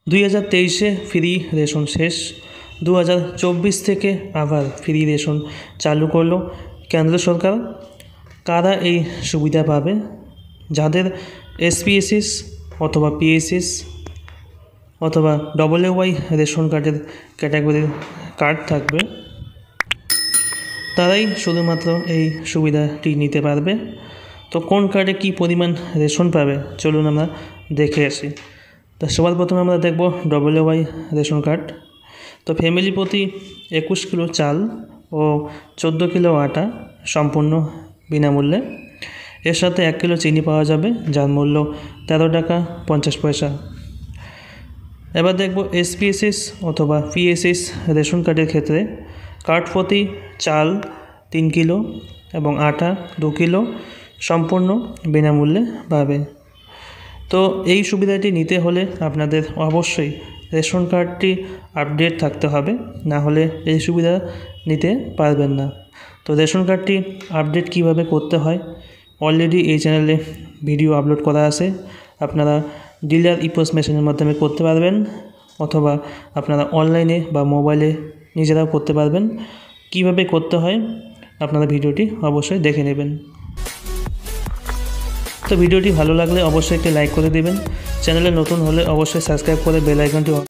2023-এ free ration শেষ। 2024 থেকে আবার ফ্রি রেশন চালু করলো কেন্দ্র সরকার। কারা এই সুবিধা পাবে? যাদের SPSS অথবা PSS অথবা WY রেশন কার্ডের ক্যাটাগরির কার্ড থাকবে, তারাই শুধুমাত্র এই সুবিধাটি নিতে পারবে। তো কোন কার্ডে কী পরিমাণ রেশন পাবে চলুন আমরা দেখে আসি। তো সবার প্রথমে আমরা দেখব WY রেশন কার্ড। তো ফ্যামিলি প্রতি 21 কিলো চাল ও 14 কিলো আটা সম্পূর্ণ বিনামূল্যে। এর সাথে 1 কিলো চিনি পাওয়া যাবে, যার মূল্য 13 টাকা 50 পয়সা। এবার দেখব SPSS অথবা PSS রেশন কার্ডের ক্ষেত্রে কার্ড প্রতি চাল 3 কিলো এবং আটা 2 কিলো সম্পূর্ণ বিনামূল্যে পাবে। তো এই সুবিধাটি নিতে হলে আপনাদের অবশ্যই রেশন কার্ডটি আপডেট থাকতে হবে, না হলে এই সুবিধা নিতে পারবেন না। তো রেশন কার্ডটি আপডেট কিভাবে করতে হয় অলরেডি এই চ্যানেলে ভিডিও আপলোড করা আছে। আপনারা ডিলার ইপোস মেশিনের মাধ্যমে করতে পারবেন, অথবা আপনারা অনলাইনে বা মোবাইলে নিজেরাও করতে পারবেন। কিভাবে করতে হয় আপনারা ভিডিওটি অবশ্যই দেখে নেবেন। তো ভিডিওটি ভালো লাগলে অবশ্যই একটি লাইক করে দেবেন। চ্যানেলে নতুন হলে অবশ্যই সাবস্ক্রাইব করে বেল আইকনটি